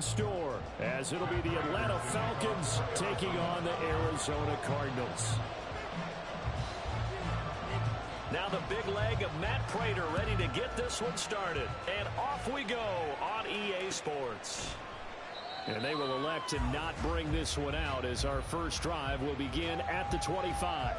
in store, as it'll be the Atlanta Falcons taking on the Arizona Cardinals. Now the big leg of Matt Prater ready to get this one started. And off we go on EA Sports. And they will elect to not bring this one out, as our first drive will begin at the 25.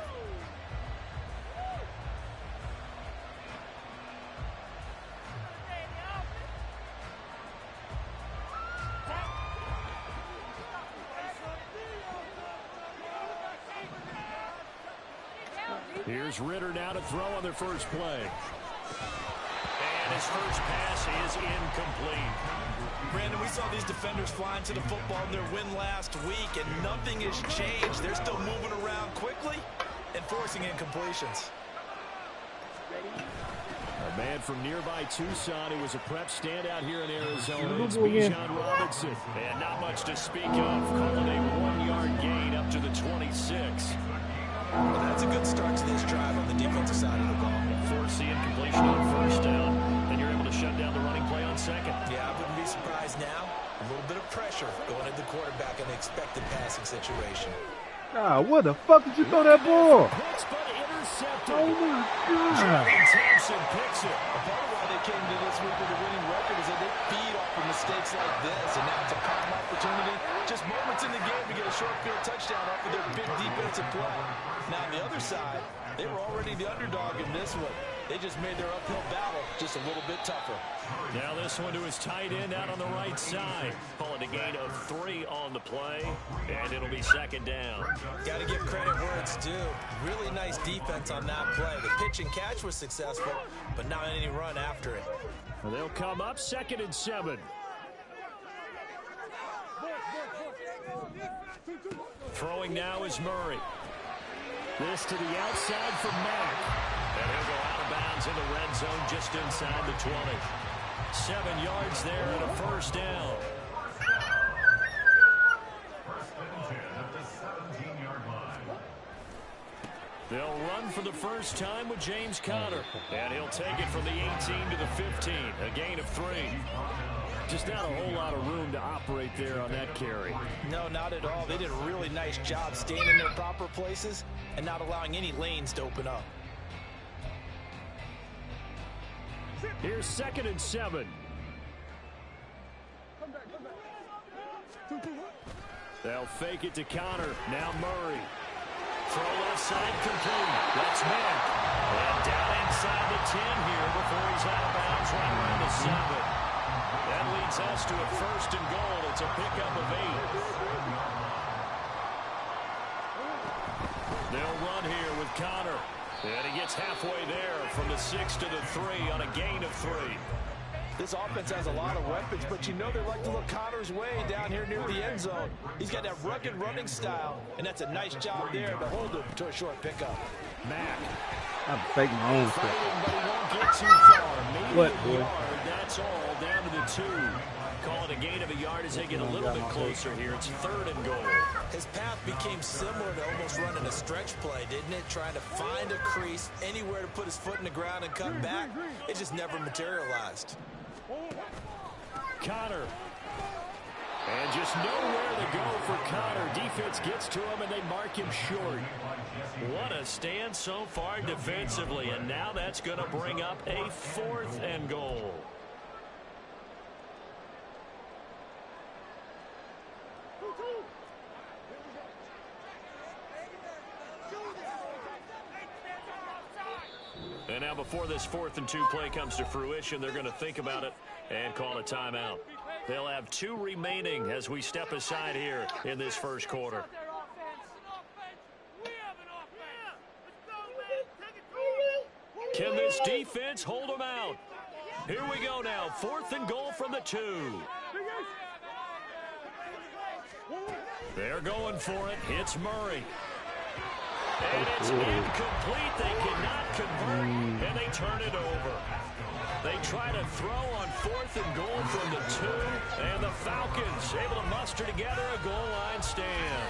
Here's Ritter now to throw on their first play. And his first pass is incomplete. Brandon, we saw these defenders flying to the football in their win last week, and nothing has changed. They're still moving around quickly and forcing incompletions. A man from nearby Tucson who was a prep standout here in Arizona. It's Bijan Robinson. And not much to speak of. Calling a 1-yard gain up to the 26. Well, that's a good start to this drive on the defensive side of the ball. Force the incompletion on first down. Then you're able to shut down the running play on second. Yeah, I wouldn't be surprised now. A little bit of pressure going at the quarterback in an expected passing situation. Ah, what the fuck did you throw that ball? Picks, but intercepted. Oh my God. Thompson picks it. A part of why they came to this week with a winning record is that they feed off of mistakes like this, and now it's a prime opportunity. Just moments in the game to get a short field touchdown off of their big defensive play. Now on the other side, they were already the underdog in this one. They just made their uphill battle just a little bit tougher. Now this one to his tight end out on the right side. Calling a gain of 3 on the play, and it'll be second down. Got to give credit where it's due. Really nice defense on that play. The pitch and catch was successful, but not any run after it. Well, they'll come up 2nd and 7. Throwing now is Murray. This to the outside for Mack. And he'll go out of bounds in the red zone just inside the 20. 7 yards there and a first down. They'll run for the first time with James Conner. And he'll take it from the 18 to the 15. A gain of 3. Just not a whole lot of room to operate there on that carry. No, not at all. They did a really nice job staying in their proper places and not allowing any lanes to open up. Here's 2nd and 7. They'll fake it to Conner. Now Murray. Throw left side complete. That's Mack. And down inside the 10 here before he's out of bounds right around the 7. That leads us to a 1st and goal. It's a pickup of 8. They'll run here with Conner. And he gets halfway there from the 6 to the 3 on a gain of 3. This offense has a lot of weapons, but you know they like to look Conner's way down here near the end zone. He's got that rugged running style, and that's a nice job there to hold him to a short pickup. Mack. I'm faking my own stuff. But he won't get too far. Maybe What, a boy? yard. That's all. Down to the 2. Call it a gain of a yard as they get a little bit closer here. It's 3rd and goal. His path became similar to almost running a stretch play, didn't it? Trying to find a crease, anywhere to put his foot in the ground and cut back. It just never materialized. Conner. And just nowhere to go for Conner. Defense gets to him, and they mark him short. What a stand so far defensively, and now that's going to bring up a 4th and goal. And now before this 4th and 2 play comes to fruition, they're going to think about it and call a timeout. They'll have 2 remaining as we step aside here in this first quarter. Can this defense hold them out? Here we go now. 4th and goal from the 2. They're going for it. It's Murray. And it's incomplete. They cannot convert, and they turn it over. They try to throw on 4th and goal from the 2, and the Falcons able to muster together a goal line stand.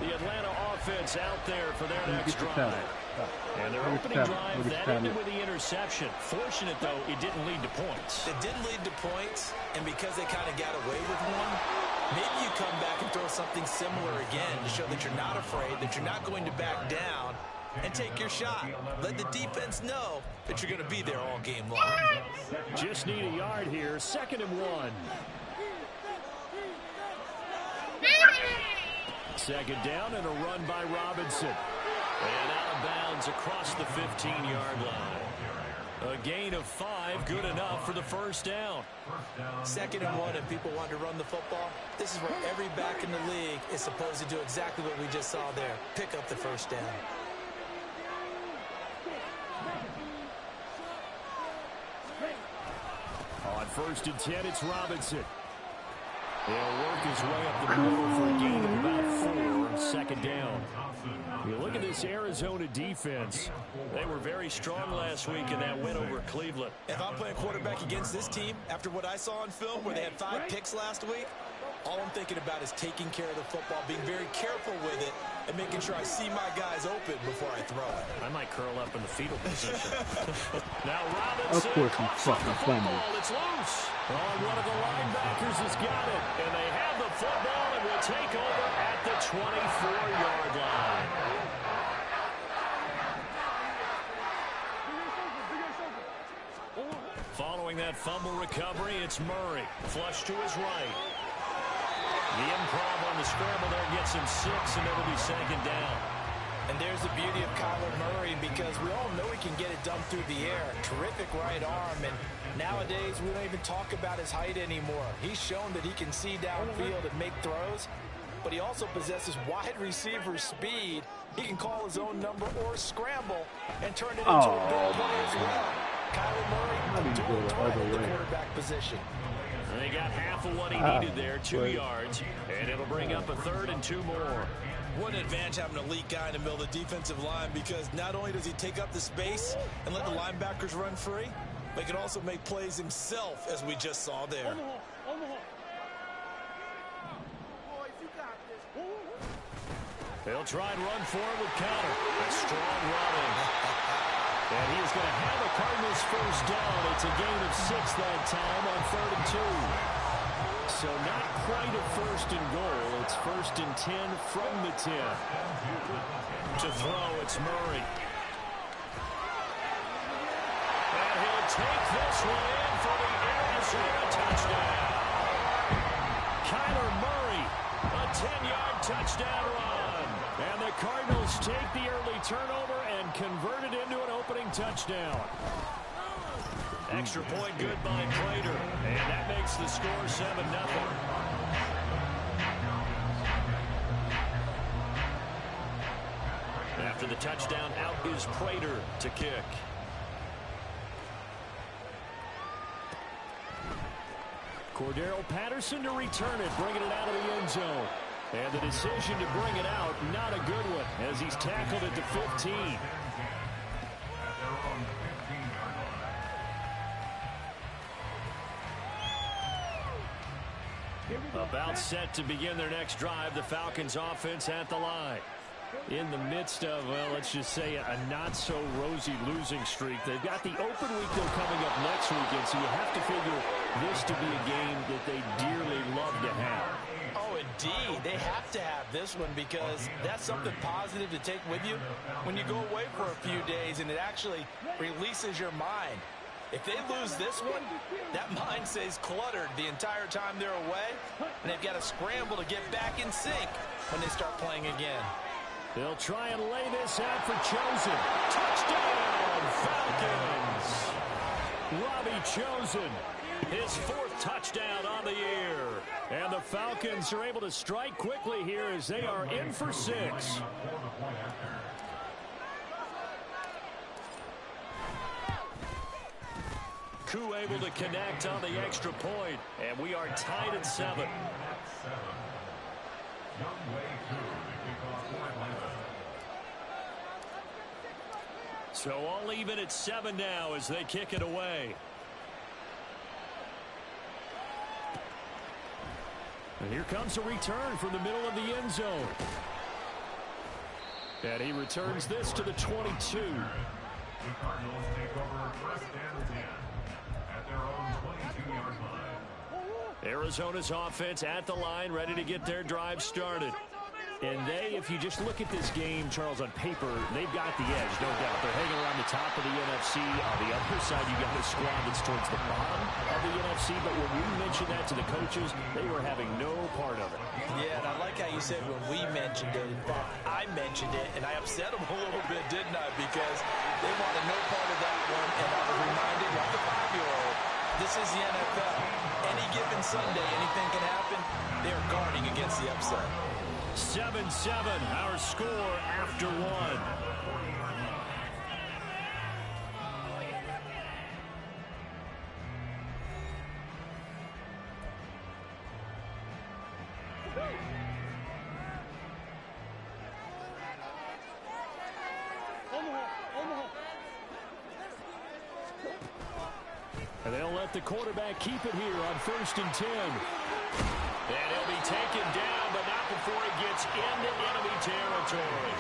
The Atlanta offense out there for their next drive. And their opening drive, that ended with the interception. Fortunate, though, it didn't lead to points. It didn't lead to points, and because they kind of got away with one, maybe you come back and throw something similar again to show that you're not afraid, that you're not going to back down, and take your shot. Let the defense know that you're going to be there all game long. Just need a yard here. 2nd and 1. 2nd down and a run by Robinson. And out of bounds across the 15-yard line. A gain of 5, good enough for the 1st down. 2nd and 1, and people want to run the football. This is where every back in the league is supposed to do exactly what we just saw there. Pick up the 1st down. On 1st and 10, it's Robinson. He'll work his way up the middle for a gain of about 4, 2nd down. You look at this Arizona defense. They were very strong last week in that win over Cleveland. If I'm playing quarterback against this team, after what I saw on film where they had 5 picks last week, all I'm thinking about is taking care of the football, being very careful with it, and making sure I see my guys open before I throw it. I might curl up in the fetal position. Now Robinson. Of course you fucking fumble. It's loose. Oh, one of the linebackers has got it. And they have the football and will take over at the 24-yard line. Following that fumble recovery, it's Murray. Flush to his right. The improv on the scramble there gets him 6, and it'll be 2nd down. And there's the beauty of Kyler Murray, because we all know he can get it done through the air. Terrific right arm, and nowadays we don't even talk about his height anymore. He's shown that he can see downfield and make throws, but he also possesses wide receiver speed. He can call his own number or scramble and turn it into a big play as well. Kyler Murray, dual threat at the quarterback position. They got half of what he needed there, 2 yards, and it'll bring up a 3rd and 2 more. What an advantage having an elite guy in the middle of the defensive line, because not only does he take up the space and let the linebackers run free, but he can also make plays himself, as we just saw there. They'll try and run forward with counter. A strong running. And he is going to have a Cardinals 1st down. It's a gain of 6 that time on 3rd and 2. So not quite a 1st and goal. It's 1st and 10 from the 10. To throw, it's Murray. And he'll take this one in for the Arizona touchdown. Kyler Murray, a 10-yard touchdown run. And the Cardinals take the early turnover and convert it into an opening touchdown. Extra point good by Prater. And that makes the score 7-0. After the touchdown, out is Prater to kick. Cordero Patterson to return it, bringing it out of the end zone. And the decision to bring it out, not a good one, as he's tackled at the 15. About set to begin their next drive, the Falcons offense at the line. In the midst of, well, let's just say a not-so-rosy losing streak. They've got the open week, though, coming up next weekend, so you have to figure this to be a game that they dearly love to have. Oh, indeed. They have to have this one, because that's something positive to take with you when you go away for a few days, and it actually releases your mind. If they lose this one, that mind stays cluttered the entire time they're away, and they've got to scramble to get back in sync when they start playing again. They'll try and lay this out for Chosen. Touchdown, Falcons! Robbie Chosen, his 4th touchdown on the year. And the Falcons are able to strike quickly here as they are in for 6. Koo able to connect on the extra point, and we are tied at 7. So all even at 7 now as they kick it away. And here comes a return from the middle of the end zone. And he returns this to the 22. The Cardinals take over first and 10 at their own 22-yard line. Arizona's offense at the line, ready to get their drive started. And they, if you just look at this game, Charles, on paper, they've got the edge, no doubt. They're hanging around the top of the NFC. On the other side, you got a squad that's towards the bottom of the NFC. But when we mentioned that to the coaches, they were having no part of it. Yeah, and I like how you said when we mentioned it. In fact, I mentioned it, and I upset them a little bit, didn't I? Because they wanted no part of that one. And I was reminded, like a 5-year-old, this is the NFL. Any given Sunday, anything can happen. They're guarding against the upset. 7-7, our score after one. And they'll let the quarterback keep it here on 1st and 10. And he'll be taken down, but not before he gets into enemy territory.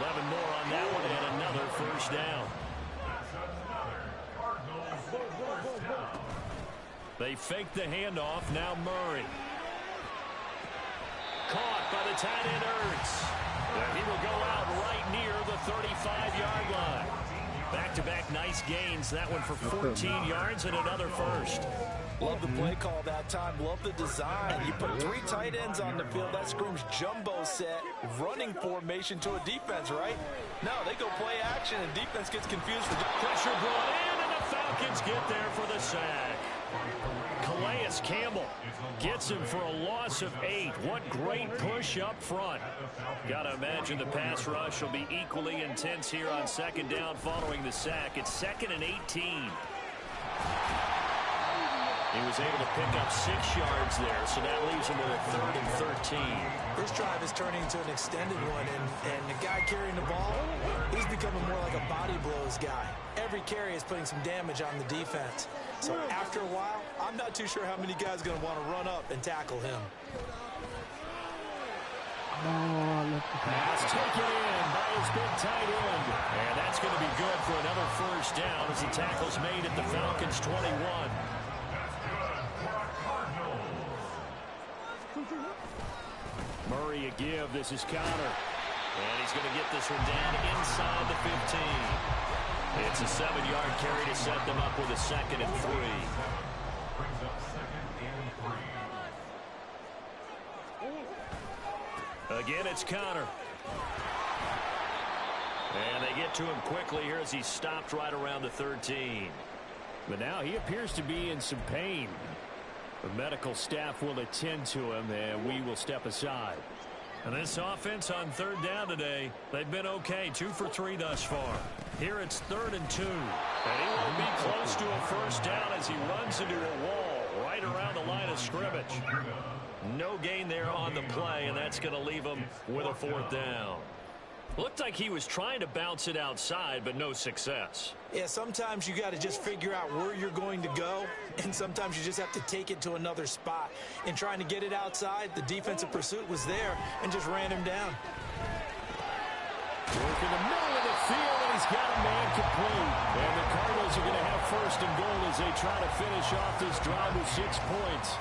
11 more on that one, and another first down. They fake the handoff. Now Murray. Caught by the tight end Ertz. And he will go out right near the 35-yard line. Back-to-back nice gains. That one for 14 yards and another first. Love the play call that time. Love the design. You put 3 tight ends on the field. That screams jumbo set, running formation to a defense, right? No, they go play action, and defense gets confused. Pressure brought in, and the Falcons get there for the sack. Calais Campbell gets him for a loss of 8. What great push up front. Got to imagine the pass rush will be equally intense here on 2nd down following the sack. It's 2nd and 18. He was able to pick up 6 yards there, so that leaves him with a 3rd and 13. This drive is turning into an extended one, and the guy carrying the ball, he's becoming more like a body blows guy. Every carry is putting some damage on the defense. So after a while, I'm not too sure how many guys are going to want to run up and tackle him. Pass taken in by his big tight end. And that's going to be good for another first down as the tackle's made at the Falcons' 21. Murray a give. This is Connor. And he's going to get this one down inside the 15. It's a 7-yard carry to set them up with a 2nd and 3. Brings up 2nd and 3. Again, it's Connor. And they get to him quickly here as he's stopped right around the 13. But now he appears to be in some pain. The medical staff will attend to him, and we will step aside. And this offense on 3rd down today, they've been okay. 2 for 3 thus far. Here it's 3rd and 2. And he will be close to a first down as he runs into a wall right around the line of scrimmage. No gain there on the play, and that's going to leave him with a 4th down. Looked like he was trying to bounce it outside, but no success. Yeah, sometimes you got to just figure out where you're going to go, and sometimes you just have to take it to another spot. In trying to get it outside, the defensive pursuit was there and just ran him down. Work in the middle of the field, and he's got a man complete. And the Cardinals are going to have 1st and goal as they try to finish off this drive with 6 points.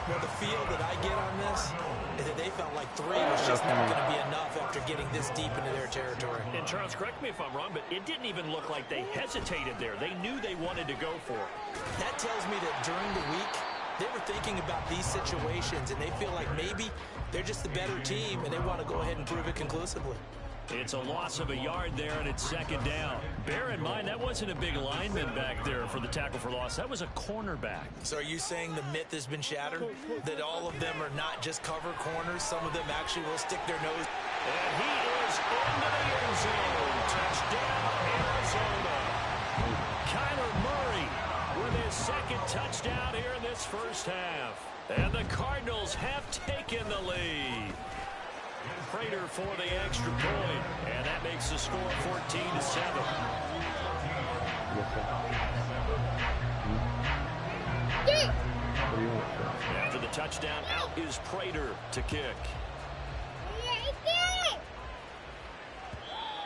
Well, the feel that I get on this is that they felt like 3 was just not going to be enough after getting this deep into their territory. And Charles, correct me if I'm wrong, but it didn't even look like they hesitated there. They knew they wanted to go for it. That tells me that during the week, they were thinking about these situations, and they feel like maybe they're just the better team, and they want to go ahead and prove it conclusively. It's a loss of a yard there, and it's 2nd down. Bear in mind, that wasn't a big lineman back there for the tackle for loss. That was a cornerback. So are you saying the myth has been shattered? That all of them are not just cover corners? Some of them actually will stick their nose? And he is into the end zone. Touchdown, Arizona. Kyler Murray with his 2nd touchdown here in this first half. And the Cardinals have taken the lead. Prater for the extra point, and that makes the score 14-7. After the touchdown, out is Prater to kick.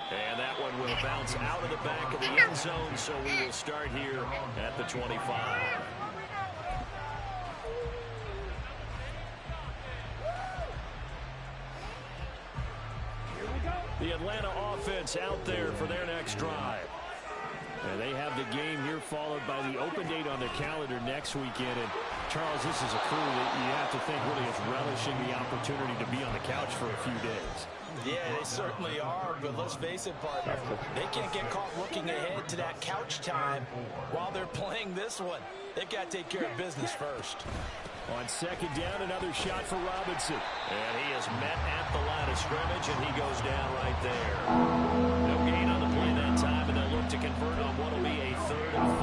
And that one will bounce out of the back of the end zone, so we will start here at the 25. The Atlanta offense out there for their next drive. And they have the game here followed by the open date on their calendar next weekend. And Charles, this is a crew that you have to think really is relishing the opportunity to be on the couch for a few days. Yeah, they certainly are, but let's face it, partner, they can't get caught looking ahead to that couch time while they're playing this one. They've got to take care of business first. On second down, another shot for Robinson. And he is met at the line of scrimmage, and he goes down right there. No gain on the play that time, and they'll look to convert on what will be a 3rd and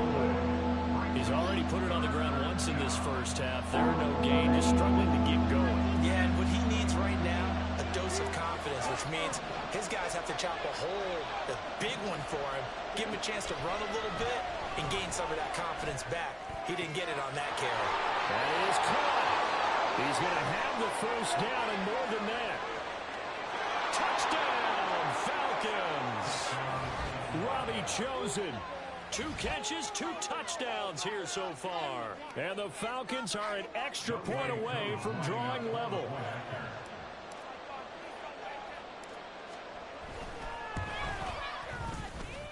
4. He's already put it on the ground once in this first half. There are no gain, just struggling to get going. Yeah, and what he needs right now, a dose of confidence, which means his guys have to chop a hole, a big one for him, give him a chance to run a little bit, and gain some of that confidence back. He didn't get it on that carry. That is caught. He's going to have the first down and more than that. Touchdown, Falcons. Robbie Chosen. 2 catches, 2 touchdowns here so far. And the Falcons are an extra point away from drawing level.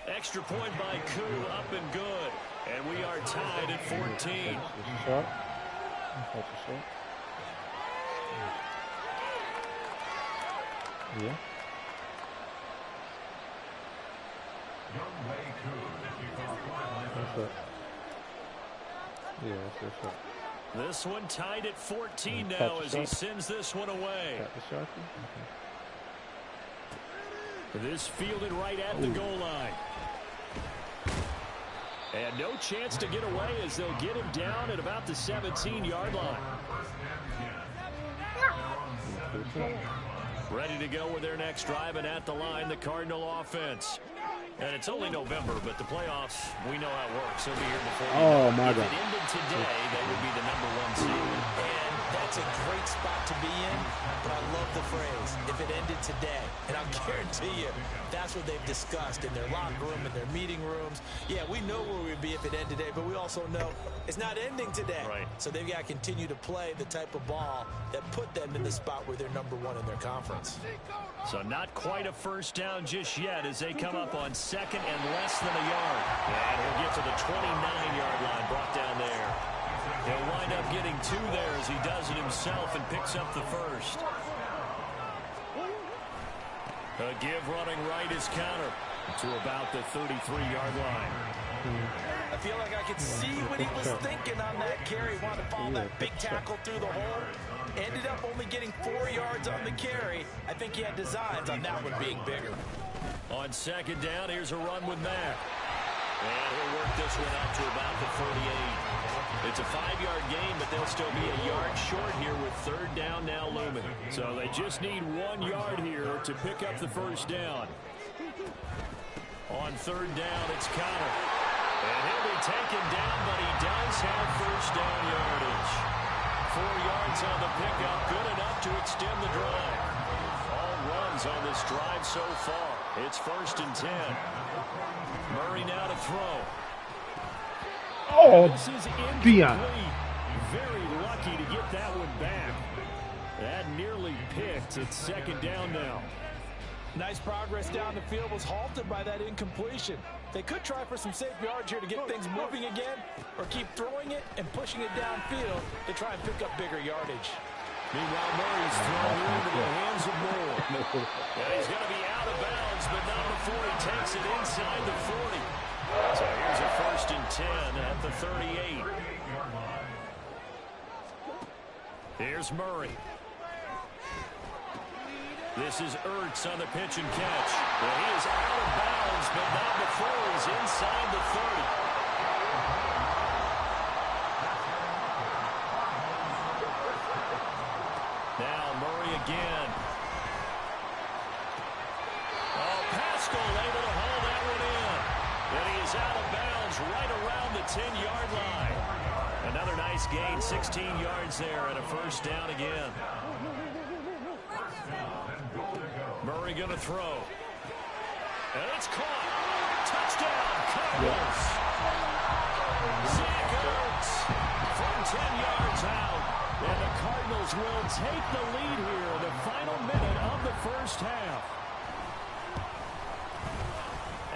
Extra point by Koo, up and good. And we are tied at 14. Yeah. This one tied at 14 now as he sends this one away. This fielded right at the goal line. And no chance to get away as they'll get him down at about the 17-yard line. Ready to go with their next drive, and at the line, the Cardinal offense. And it's only November, but the playoffs, we know how it works. They'll be here before you know it. My God. If it ended today, they would be the #1 seed. And that's a great spot to be in, but I love the phrase, if it ended today. And I'll guarantee you, that's what they've discussed in their locker room, in their meeting rooms. Yeah, we know where we'd be if it ended today, but we also know it's not ending today. Right. So they've got to continue to play the type of ball that put them in the spot where they're #1 in their conference. So not quite a first down just yet as they come up on second and less than a yard. And he'll get to the 29-yard line, brought down there. He'll wind up getting 2 there as he does it himself and picks up the first. A give running right is counter to about the 33-yard line. I feel like I could see what he was thinking on that carry. Wanted to follow that big tackle through the hole. Ended up only getting 4 yards on the carry. I think he had designs on that one being bigger. On second down, here's a run with Mack. And he'll work this one out to about the 48. It's a 5-yard gain, but they'll still be a yard short here with 3rd down now looming. So they just need 1 yard here to pick up the first down. On 3rd down, it's Connor. And he'll be taken down, but he does have first down yardage. 4 yards on the pickup, good enough to extend the drive. All runs on this drive so far. It's 1st and 10. Murray now to throw. Oh, this is Dion. incomplete. Very lucky to get that one back. That nearly picked. It's 2nd down now. Nice progress down the field, was halted by that incompletion. They could try for some safe yards here to get things moving again, or keep throwing it and pushing it downfield to try and pick up bigger yardage. Meanwhile, Murray's thrown into the hands of Moore. And he's going to be out of bounds, but not before he takes it inside the 40. So here's a 1st and 10 at the 38. Here's Murray. This is Ertz on the pitch and catch. Well, he is out of bounds, but not before he's inside the 30. Now Murray again. Oh, Pascal able to haul that one in. And he is out of bounds right around the 10-yard line. Another nice gain, 16 yards there, and a first down again. Murray going to throw. And it's caught. Touchdown, Cardinals. Zach Ertz from 10 yards out. And the Cardinals will take the lead here in the final minute of the first half.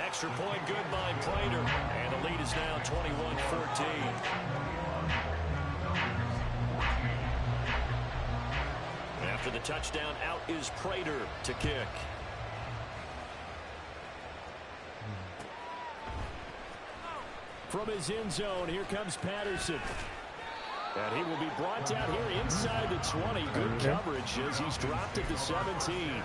Extra point good by Prater. And the lead is now 21-14. After the touchdown, out is Prater to kick. From his end zone, here comes Patterson. And he will be brought down here inside the 20. Good coverage as he's dropped at the 17.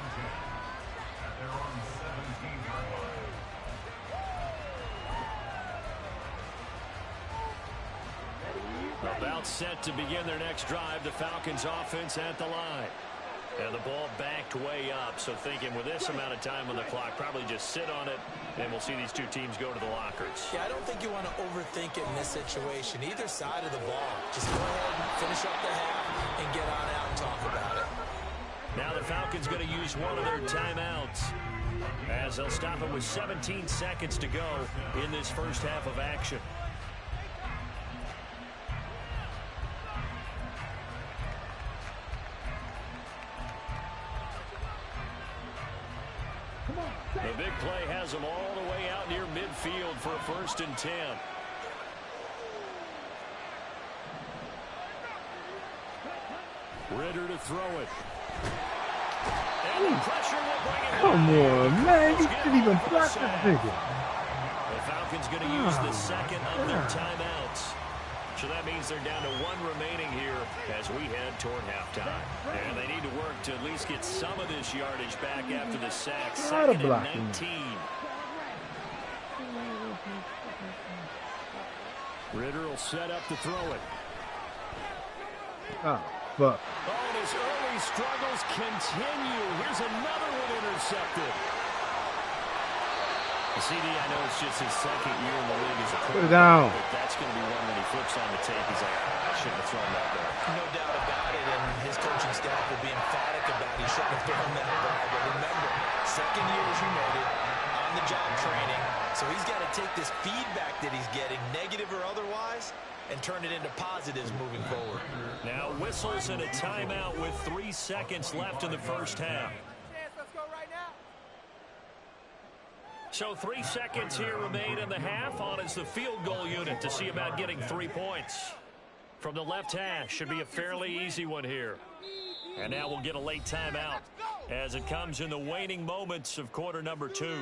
About set to begin their next drive. The Falcons offense at the line. And the ball backed way up. So thinking with this amount of time on the clock, probably just sit on it, and we'll see these two teams go to the lockers. Yeah, I don't think you want to overthink it in this situation. Either side of the ball. Just go ahead and finish up the half and get on out and talk about it. Now the Falcons going to use one of their timeouts as they'll stop it with 17 seconds to go in this first half of action. The big play has them all the way out near midfield for a 1st and 10. Ritter to throw it. And the pressure will bring it. Come on, man. You didn't even block that nigga. The Falcons going to use the second of their timeouts. So that means they're down to one remaining here as we head toward halftime. And they need to work to at least get some of this yardage back after the sack. 2nd and 19. Ritter will set up to throw it. Oh, fuck. Oh, and his early struggles continue. Here's another one intercepted. CD, I know it's just his 2nd year in the league as a Put it down. but that's going to be one when he flips on the tape. He's like, I shouldn't have thrown that there. No doubt about it, and his coaching staff will be emphatic about he shouldn't have thrown that ball. But remember, 2nd year, as you noted, on-the-job training. So he's got to take this feedback that he's getting, negative or otherwise, and turn it into positives moving forward. Now whistles and a timeout with 3 seconds left in the first half. So 3 seconds here remain in the half. On is the field goal unit to see about getting 3 points. From the left hash, should be a fairly easy one here. And now we'll get a late timeout as it comes in the waning moments of quarter number 2.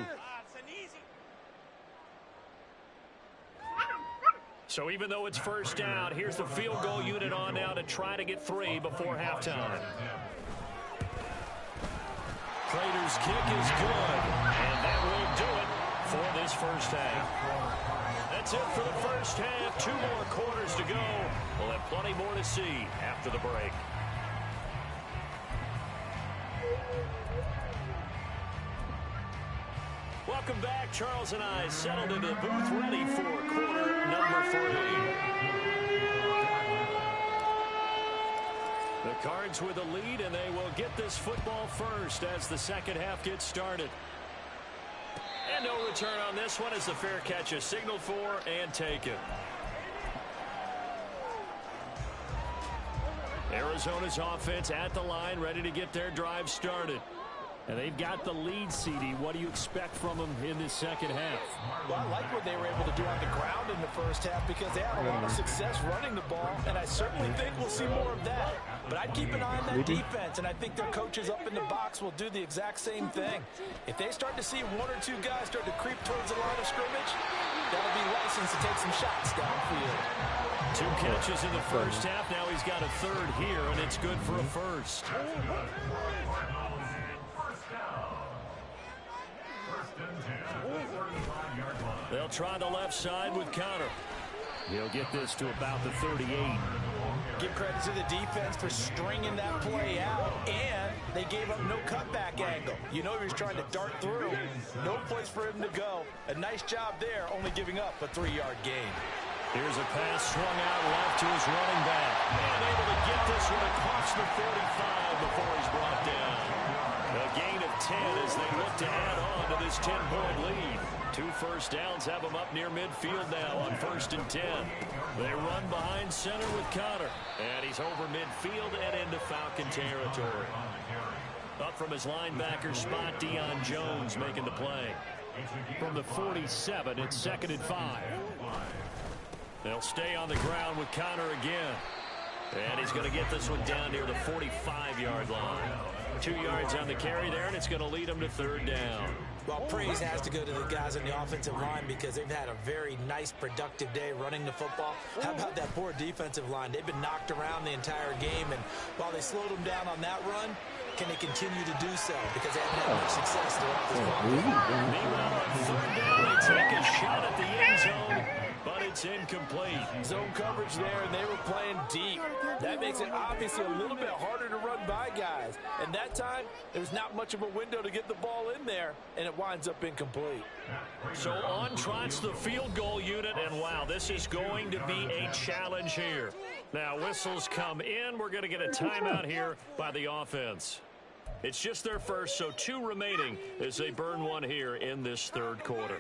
So even though it's first down, here's the field goal unit on now to try to get 3 before halftime. Prater's kick is good, and that will do it for this first half. That's it for the first half. 2 more quarters to go. We'll have plenty more to see after the break. Welcome back. Charles and I settled into the booth ready for quarter number 3. The Cards with a lead, and they will get this football first as the second half gets started. And no return on this one as the fair catch is signaled for and taken. Arizona's offense at the line, ready to get their drive started. And they've got the lead, CD. What do you expect from them in this second half? Well, I like what they were able to do on the ground in the first half because they had a lot of success running the ball, and I certainly think we'll see more of that. But I'd keep an eye on that defense, and I think their coaches up in the box will do the exact same thing. If they start to see 1 or 2 guys start to creep towards the line of scrimmage, that'll be licensed to take some shots downfield. 2 catches in the first half. Now he's got a 3rd here, and it's good for a first. They'll try the left side with Connor. He'll get this to about the 38. Give credit to the defense for stringing that play out, and they gave up no cutback angle. You know he was trying to dart through. No place for him to go. A nice job there, only giving up a 3-yard gain. Here's a pass swung out left to his running back. And able to get this one across the 45 before he's brought down. A gain of 10 as they look to add on to this 10-point lead. 2 first downs have them up near midfield now on 1st and 10. They run behind center with Connor. And he's over midfield and into Falcon territory. Up from his linebacker spot, Deion Jones making the play. From the 47, it's 2nd and 5. They'll stay on the ground with Connor again. And he's going to get this one down near the 45-yard line. 2 yards on the carry there, and it's going to lead him to 3rd down. Well, praise has to go to the guys on the offensive line because they've had a very nice, productive day running the football. How about that poor defensive line? They've been knocked around the entire game, and while they slowed them down on that run, can they continue to do so? Because they haven't had much success throughout this ball game. Meanwhile, on 3rd down, they take a shot at the end zone, but it's incomplete. Zone coverage there, and they were playing deep. That makes it obviously a little bit harder to run by guys. And that time, there's not much of a window to get the ball in there, and it winds up incomplete. So on trots the field goal unit, and wow, this is going to be a challenge here. Now, whistles come in. We're going to get a timeout here by the offense. It's just their first, so 2 remaining as they burn one here in this 3rd quarter.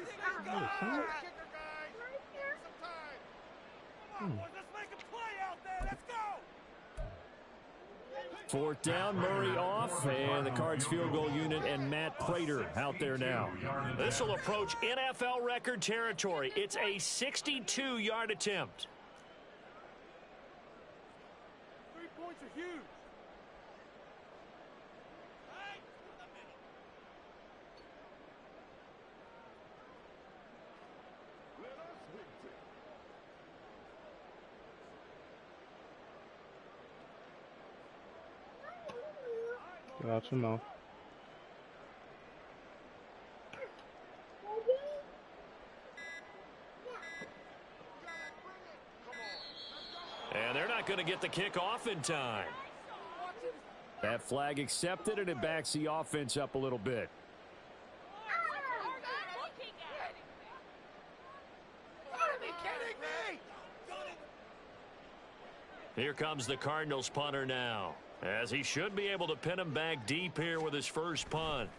4th down, Murray off, and the Cards field goal unit and Matt Prater out there now. This will approach NFL record territory. It's a 62-yard attempt. 3 points are huge. Watch him out. And they're not going to get the kick off in time. That flag accepted, and it backs the offense up a little bit. Here comes the Cardinals punter now, as he should be able to pin him back deep here with his first punt.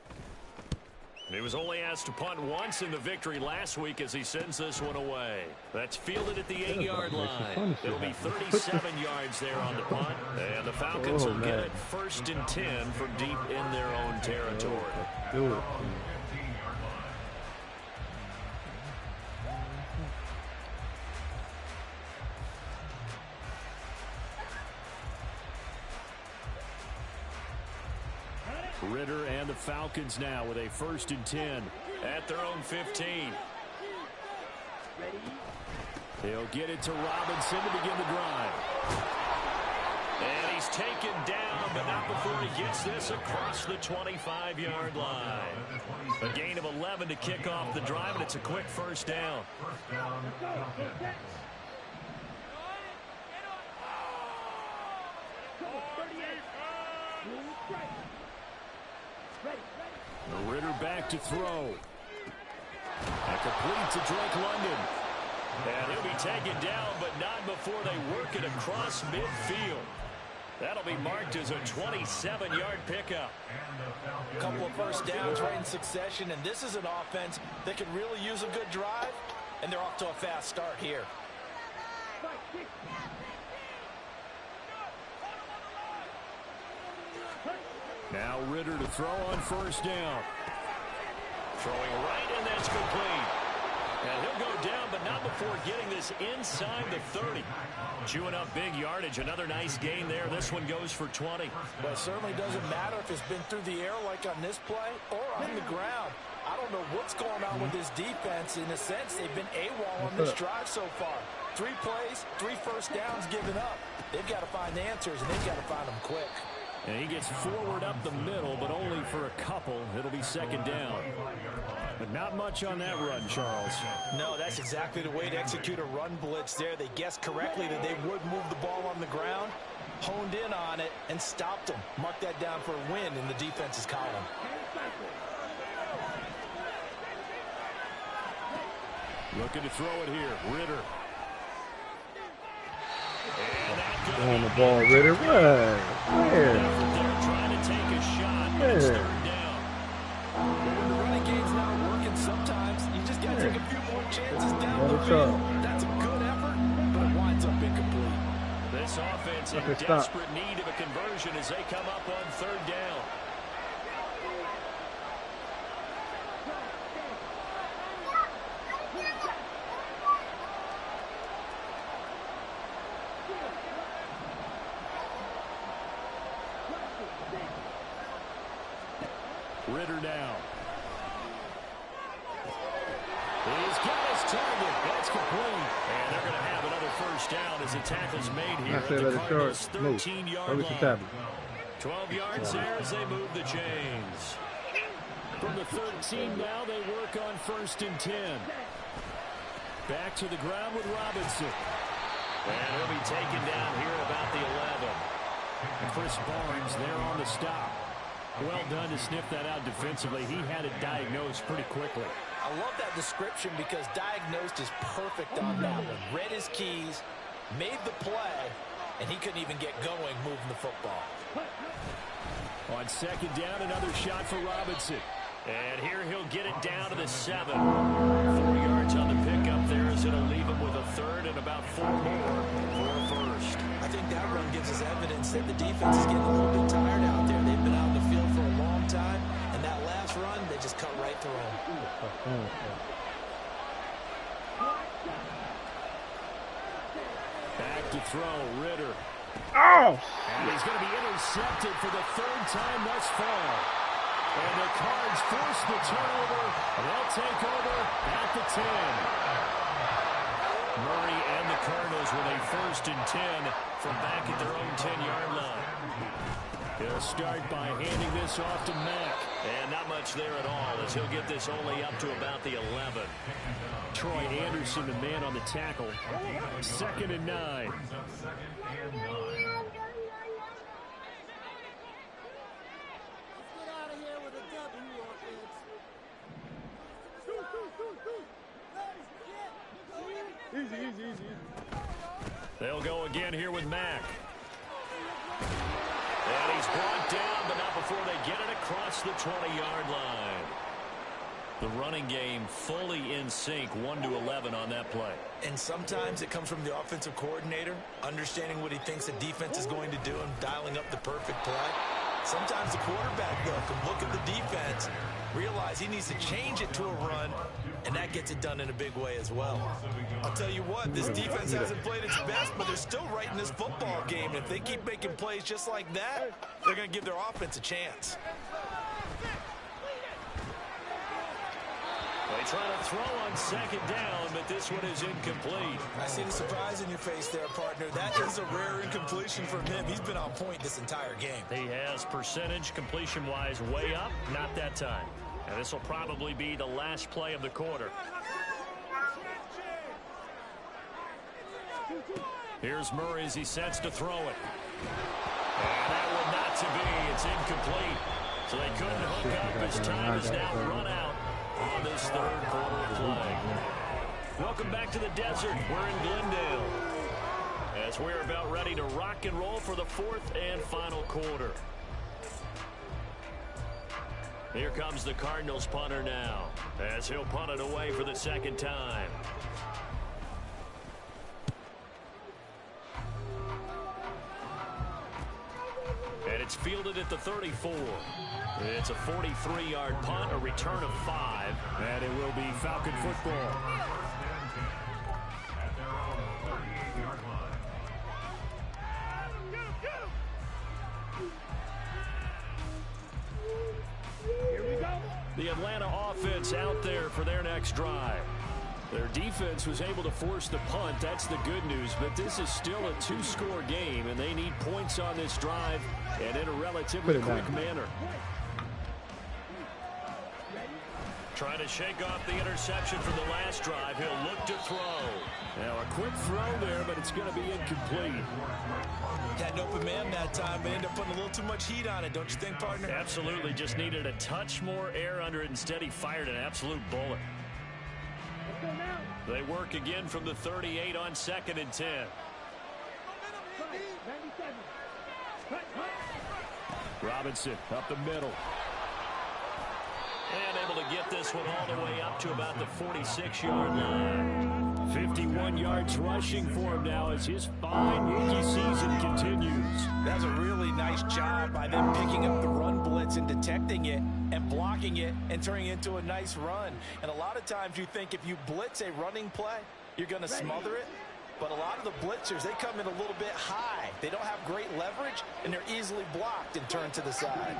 He was only asked to punt once in the victory last week as he sends this one away. That's fielded at the 8-yard line. It'll be 37 yards there on the punt. And the Falcons will get it 1st and 10 from deep in their own territory. Do it. Ritter and the Falcons now with a 1st and 10 at their own 15. He'll get it to Robinson to begin the drive. And he's taken down, but not before he gets this across the 25-yard line. A gain of 11 to kick off the drive, and it's a quick 1st down. Ritter back to throw. And complete to Drake London. And he'll be taken down, but not before they work it across midfield. That'll be marked as a 27-yard pickup. A couple of 1st downs right in succession, and this is an offense that could really use a good drive, and they're off to a fast start here. Now Ritter to throw on 1st down. Throwing right, and that's complete. And he'll go down, but not before getting this inside the 30. Chewing up big yardage. Another nice gain there. This one goes for 20. But it certainly doesn't matter if it's been through the air like on this play or on the ground. I don't know what's going on with this defense. In a sense, they've been AWOL on this drive so far. 3 plays, 3 1st downs given up. They've got to find answers, and they've got to find them quick. And he gets forward up the middle, but only for a couple. It'll be 2nd down. But not much on that run, Charles. No, that's exactly the way to execute a run blitz there. They guessed correctly that they would move the ball on the ground, honed in on it, and stopped them. Mark that down for a win in the defense's column. Looking to throw it here. Ritter. On the ball, Ritter. Right. They're trying to take a shot. It's 3rd chances down the field. That's a good effort, but it winds up incomplete. This offense in desperate need of a conversion as they come up on third down. Ritter now. He's got his target. That's complete. And they're going to have another first down as the tackle's made here at the Cardinals' 13-yard line. 12 yards there as they move the chains. From the 13 now, they work on 1st and 10. Back to the ground with Robinson. And he'll be taken down here about the 11. Chris Barnes there on the stop. Well done to sniff that out defensively. He had it diagnosed pretty quickly. I love that description because diagnosed is perfect on that one. Read his keys, made the play, and he couldn't even get going moving the football. On 2nd down, another shot for Robinson. And here he'll get it down to the 7. 4 yards on the pickup there as it'll leave him with a 3rd and about 4 more for a 1st. I think that run gives us evidence that the defense is getting a little bit tired out there. They've been out in the field for a long time, and that last run, they just cut right through them. Back to throw, Ritter. Oh! And he's going to be intercepted for the 3rd time thus far. And the Cards force the turnover. They'll take over at the 10. Murray and the Cardinals with a 1st and 10 from back at their own 10-yard line. He'll start by handing this off to Mack. And not much there at all as he'll get this only up to about the 11. Troy Anderson, the man on the tackle. 2nd and 9. Easy. They'll go again here with Mack. And he's brought down, but not before they get it across the 20-yard line. The running game fully in sync, 1-11 on that play. And sometimes it comes from the offensive coordinator, understanding what he thinks the defense is going to do and dialing up the perfect play. Sometimes the quarterback, though, can look at the defense, realize he needs to change it to a run, and that gets it done in a big way as well. I'll tell you what, this defense hasn't played its best, but they're still right in this football game. And if they keep making plays just like that, they're going to give their offense a chance. They try to throw on 2nd down, but this one is incomplete. I see the surprise in your face there, partner. That is a rare incompletion from him. He's been on point this entire game. He has percentage completion-wise way up, not that time. And this will probably be the last play of the quarter. Here's Murray as he sets to throw it. And that one not to be. It's incomplete. So they couldn't hook up as time is now run out on this 3rd quarter of play. Welcome back to the desert. We're in Glendale as we're about ready to rock and roll for the 4th and final quarter. Here comes the Cardinals punter now as he'll punt it away for the 2nd time. And it's fielded at the 34. It's a 43-yard punt, a return of 5, and it will be Falcon football. At their own 38-yard line. Here we go. The Atlanta offense out there for their next drive. Their defense was able to force the punt. That's the good news, but this is still a 2-score game, and they need points on this drive and in a relatively quick manner. Trying to shake off the interception from the last drive. He'll look to throw. Now a quick throw there, but it's going to be incomplete. Had an open man that time, but ended up putting a little too much heat on it, don't you think, partner? Absolutely. Just needed a touch more air under it. Instead, he fired an absolute bullet. They work again from the 38 on 2nd and 10. Robinson up the middle. And able to get this one all the way up to about the 46-yard line. 51 yards rushing for him now as his fine rookie season continues. That's a really nice job by them picking up the run blitz and detecting it and blocking it and turning it into a nice run. And a lot of times you think if you blitz a running play, you're going to smother it. But a lot of the blitzers, they come in a little bit high. They don't have great leverage, and they're easily blocked and turned to the side.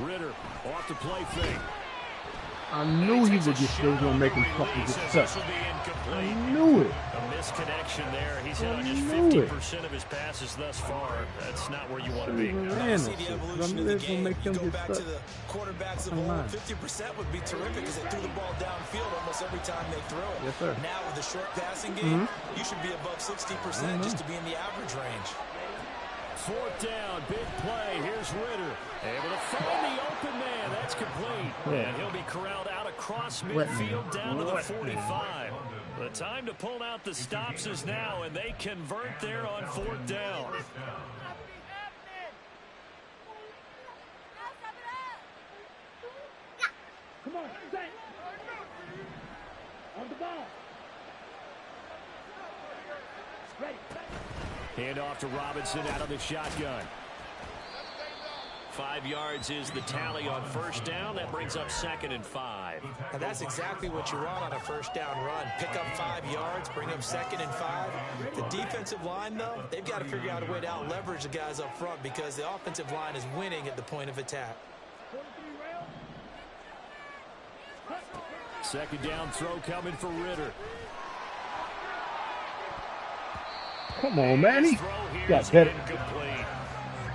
Ritter off the play fake. I knew he would get still gonna make him fucking get stuck. I knew it. A misconnection there. He's hit on just 50% of his passes thus far. That's not where you want to be. See the evolution of the game. You go back to the quarterbacks of old. 50% would be terrific because they threw the ball downfield almost every time they threw it. Yes, sir. Now with the short passing game, you should be above 60% just to be in the average range. Fourth down, big play. Here's Ritter. Able to find the open man. That's complete. And he'll be corralled out across midfield down to the 45. The time to pull out the stops is now, and they convert there on fourth down. Come on, set. On the ball. Ready. Hand off to Robinson out of the shotgun. 5 yards is the tally on first down. That brings up 2nd and 5. Now that's exactly what you want on a first down run. Pick up 5 yards, bring up 2nd and 5. The defensive line, though, they've got to figure out a way to out-leverage the guys up front because the offensive line is winning at the point of attack. 2nd down throw coming for Ritter. Come on, man. He got better.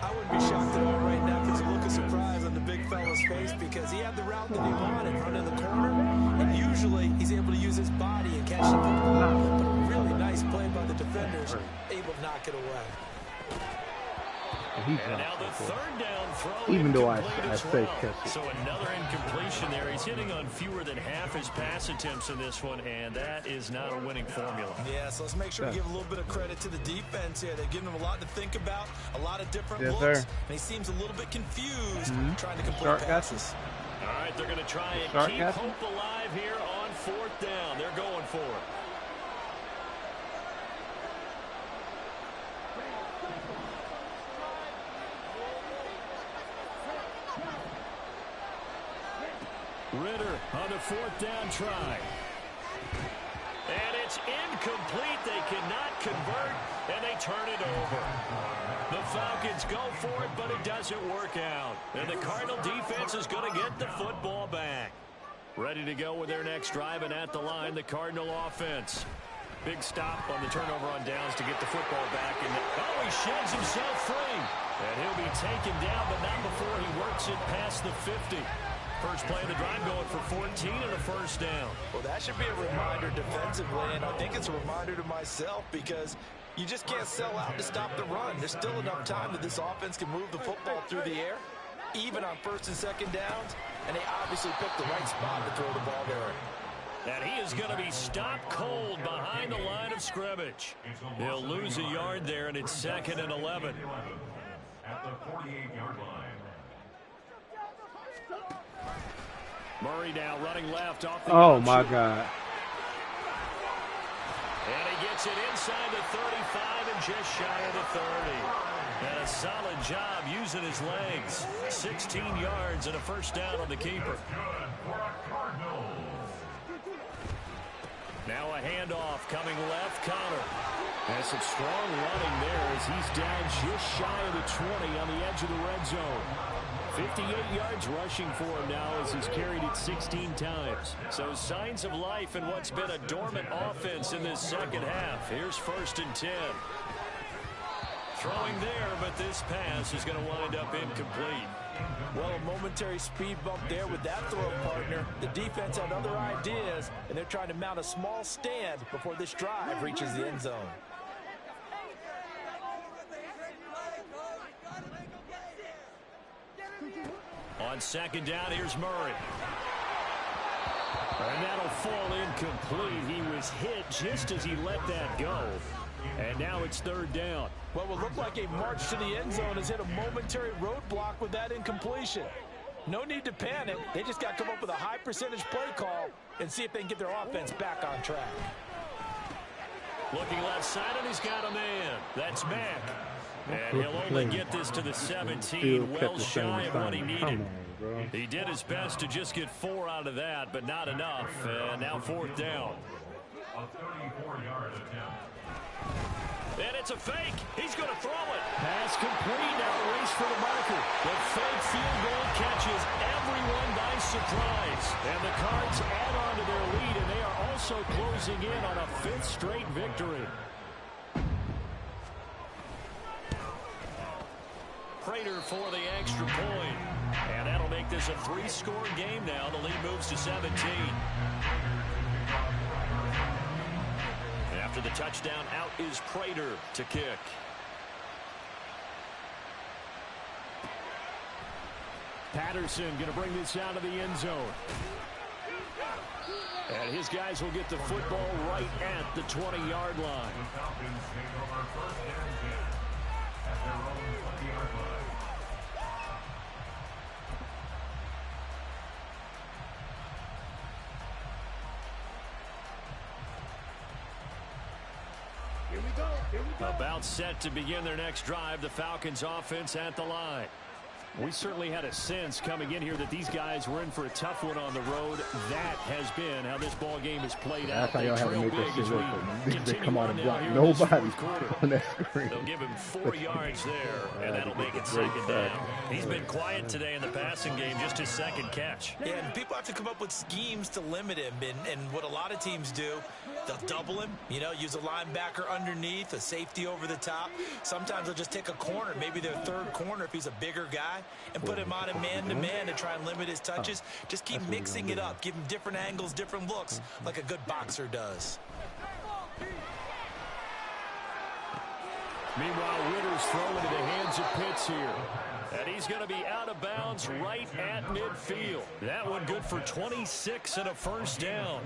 I wouldn't be shocked at all right now because you look of surprise on the big fella's face because he had the route that he wanted, run in the corner, and usually he's able to use his body and catch the ball. But a really nice play by the defenders, able to knock it away. And now the 3rd down throw. Even though I well. say catch it. So another incompletion there. He's hitting on fewer than half his pass attempts in this one, and that is not a winning formula. Yeah, so let's make sure we give a little bit of credit to the defense here. They've given him a lot to think about, a lot of different looks, sir. and he seems a little bit confused trying to complete passes. All right, they're going to try and keep hope alive here on 4th down. They're going for it. Ritter on the 4th down try. And it's incomplete. They cannot convert, and they turn it over. The Falcons go for it, but it doesn't work out. And the Cardinal defense is going to get the football back. Ready to go with their next drive, and at the line, the Cardinal offense. Big stop on the turnover on downs to get the football back. And he sheds himself free. And he'll be taken down, but not before he works it past the 50. First play of the drive going for 14 and a first down. Well, that should be a reminder defensively, and I think it's a reminder to myself because you just can't sell out to stop the run. There's still enough time that this offense can move the football through the air, even on 1st and 2nd downs, and they obviously picked the right spot to throw the ball there. And he is going to be stopped cold behind the line of scrimmage. He'll lose a yard there, and it's 2nd and 11. At the 48-yard line. Murray now running left off the Oh, my God. And he gets it inside the 35 and just shy of the 30. And a solid job using his legs. 16 yards and a first down on the keeper. Now a handoff coming left, Connor. And some strong running there as he's down just shy of the 20 on the edge of the red zone. 58 yards rushing for him now as he's carried it 16 times. So signs of life in what's been a dormant offense in this second half. Here's 1st and 10. Throwing there, but this pass is going to wind up incomplete. Well, a momentary speed bump there with that throw, partner. The defense had other ideas, and they're trying to mount a small stand before this drive reaches the end zone. On 2nd down, here's Murray. And that'll fall incomplete. He was hit just as he let that go. And now it's 3rd down. What will look like a march to the end zone has hit a momentary roadblock with that incompletion. No need to panic. They just got to come up with a high percentage play call and see if they can get their offense back on track. Looking left side, and he's got a man. That's Mack. And he'll only get this to the 17, well shy of what he needed. He did his best to just get 4 out of that, but not enough. And now 4th down. A 34-yard attempt. And it's a fake. He's going to throw it. Pass complete. Now a race for the marker. The fake field goal catches everyone by surprise. And the Cards add on to their lead, and they are also closing in on a 5th straight victory. Prater for the extra point. And that'll make this a 3-score game now. The lead moves to 17. After the touchdown, out is Prater to kick. Patterson going to bring this out of the end zone. And his guys will get the football right at the 20-yard line. The Falcons take over 1st and 10 at their own 20-yard line. About set to begin their next drive, the Falcons offense at the line. We certainly had a sense coming in here that these guys were in for a tough one on the road. That has been how this ball game has played out. That's how y'all have to make that shit work. They come out and block nobody on that screen. They'll give him 4 yards there, and that'll make it 2nd down. He's been quiet today in the passing game, just his 2nd catch. Yeah, and people have to come up with schemes to limit him. And what a lot of teams do, they'll double him, you know, use a linebacker underneath, a safety over the top. Sometimes they'll just take a corner, maybe their 3rd corner if he's a bigger guy, and put him on a man-to-man to try and limit his touches. Just keep mixing it up. Give him different angles, different looks, like a good boxer does. Meanwhile, Ritter's throwing into the hands of Pitts here. And he's going to be out of bounds right at midfield. That one good for 26 and a 1st down.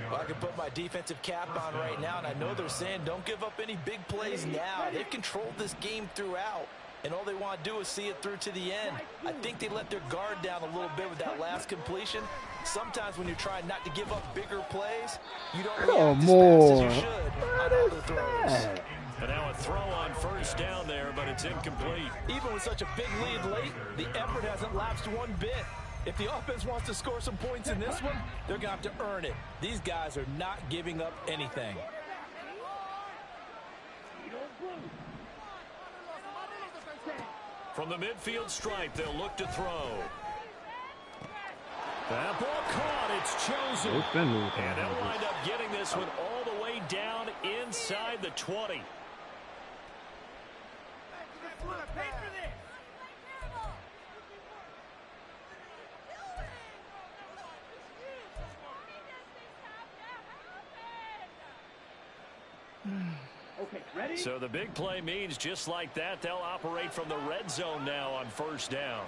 Well, I can put my defensive cap on right now, and I know they're saying don't give up any big plays now. They've controlled this game throughout, and all they want to do is see it through to the end. I think they let their guard down a little bit with that last completion. Sometimes when you're trying not to give up bigger plays, you don't react as fast as you should on other throws. And now a throw on 1st down there, but it's incomplete. Even with such a big lead late, the effort hasn't lapsed one bit. If the offense wants to score some points in this one, they're going to have to earn it. These guys are not giving up anything. From the midfield stripe, they'll look to throw. That ball caught. It's chosen. And they'll wind up getting this one all the way down inside the 20. Okay, ready? So the big play means just like that, they'll operate from the red zone now on 1st down.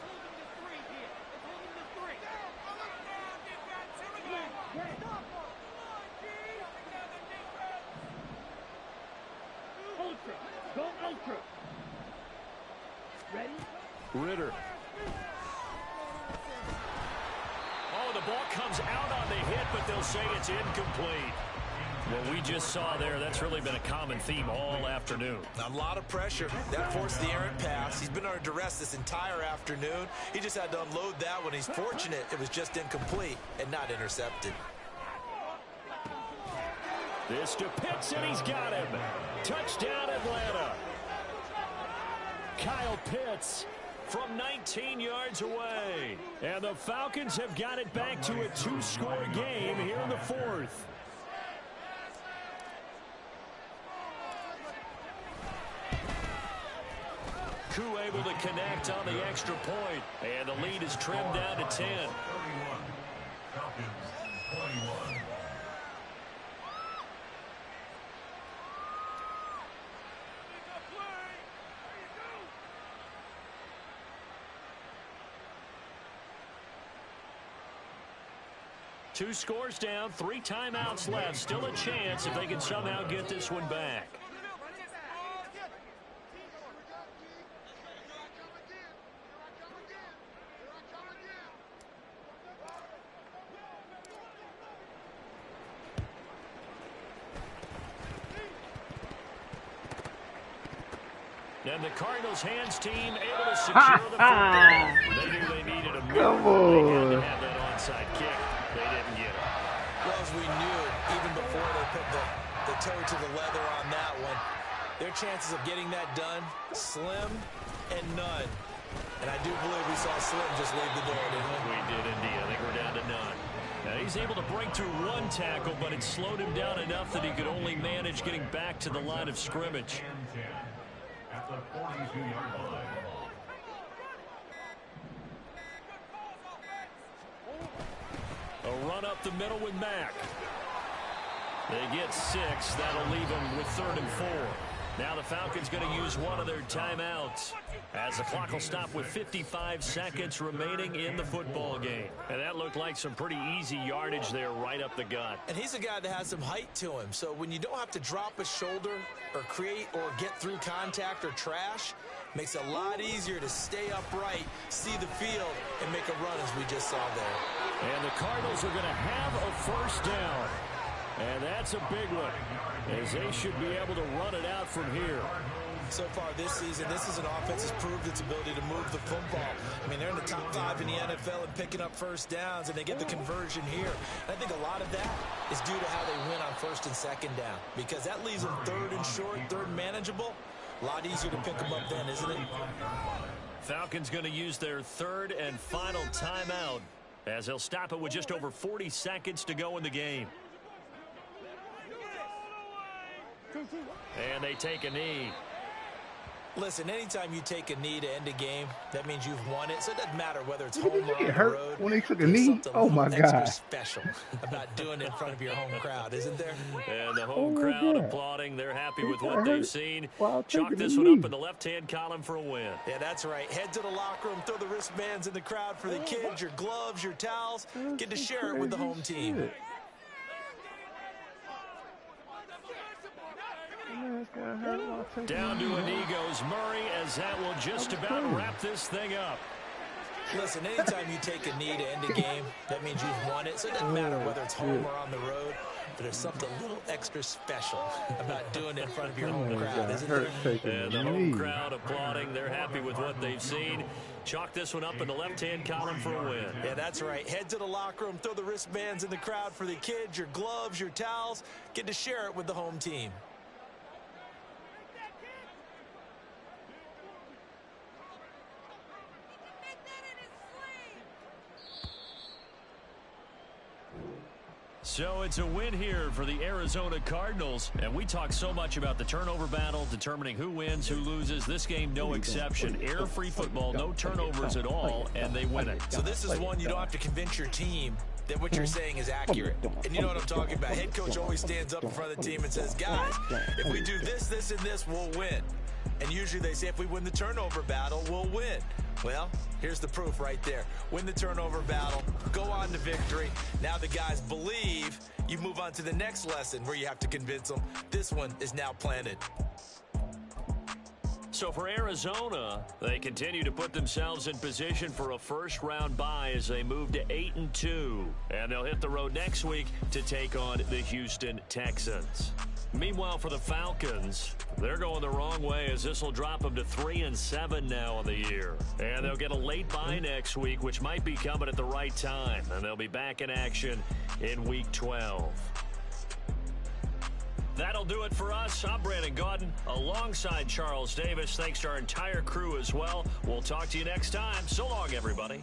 Ultra. Go ultra. Ready? Ritter. Oh, the ball comes out on the hit, but they'll say it's incomplete. What we just saw there, that's really been a common theme all afternoon. A lot of pressure. That forced the errant pass. He's been under duress this entire afternoon. He just had to unload that one. He's fortunate it was just incomplete and not intercepted. This to Pitts, and he's got him. Touchdown, Atlanta. Kyle Pitts from 19 yards away. And the Falcons have got it back to a 2-score game here in the 4th. Koo able to connect on the extra point, and the lead is trimmed down to 10. 31. Falcons 21. Two scores down, 3 timeouts left. Still a chance if they can somehow get this one back. And the Cardinals' hands team able to secure the football. They knew they needed a miracle. They had to have that onside kick. They didn't get it. Well, as we knew, even before they put the toe to the leather on that one, their chances of getting that done, slim and none. And I do believe we saw Slim just leave the door, didn't we? We did indeed. I think we're down to none. Now he's able to break through one tackle, but it slowed him down enough that he could only manage getting back to the line of scrimmage. At the 42-yard line. A run up the middle with Mack. They get 6. That'll leave them with 3rd and 4. Now the Falcons going to use one of their timeouts as the clock will stop with 55 seconds remaining in the football game. And that looked like some pretty easy yardage there right up the gut. And he's a guy that has some height to him. So when you don't have to drop a shoulder or create or get through contact or trash, makes it a lot easier to stay upright, see the field, and make a run as we just saw there. And the Cardinals are going to have a first down. And that's a big one, as they should be able to run it out from here. So far this season, this is an offense that's proved its ability to move the football. I mean, they're in the top 5 in the NFL and picking up first downs, and they get the conversion here. And I think a lot of that is due to how they win on 1st and 2nd down, because that leaves them 3rd and short, 3rd and manageable. A lot easier to pick them up then, isn't it? Falcons going to use their 3rd and final timeout, as they'll stop it with just over 40 seconds to go in the game. And they take a knee. Listen, anytime you take a knee to end a game, that means you've won it. So it doesn't matter whether it's home or on the Get hurt road. when they took a knee? Oh my God! Special about doing it in front of your home crowd, isn't there? And the home crowd applauding. They're happy with what they've seen. Chalk this one up in the left-hand column for a win. Yeah, that's right. Head to the locker room, throw the wristbands in the crowd for the kids, your gloves, your towels. Get to share it with the home team. Down to a knee goes Murray, as that will just about wrap this thing up. Listen, anytime you take a knee to end a game, that means you've won it. So it doesn't matter whether it's home or on the road, but there's something a little extra special about doing it in front of your home crowd, isn't there? And the home crowd applauding. They're happy with what they've seen. Chalk this one up in the left-hand column for a win. Yeah, that's right. Head to the locker room, throw the wristbands in the crowd for the kids, your gloves, your towels. Get to share it with the home team. So it's a win here for the Arizona Cardinals. And we talk so much about the turnover battle, determining who wins, who loses. This game, no exception. Air-free football, no turnovers at all, and they win it. So this is one you don't have to convince your team that what you're saying is accurate. And you know what I'm talking about. Head coach always stands up in front of the team and says, guys, if we do this, this, and this, we'll win. And usually they say if we win the turnover battle, we'll win. Well, here's the proof right there. Win the turnover battle, go on to victory. Now the guys believe. You move on to the next lesson where you have to convince them. This one is now planted. So for Arizona, they continue to put themselves in position for a first-round bye as they move to 8-2. And they'll hit the road next week to take on the Houston Texans. Meanwhile, for the Falcons, they're going the wrong way as this will drop them to 3-7 now on the year. And they'll get a late bye next week, which might be coming at the right time. And they'll be back in action in Week 12. That'll do it for us. I'm Brandon Gaudin alongside Charles Davis. Thanks to our entire crew as well. We'll talk to you next time. So long, everybody.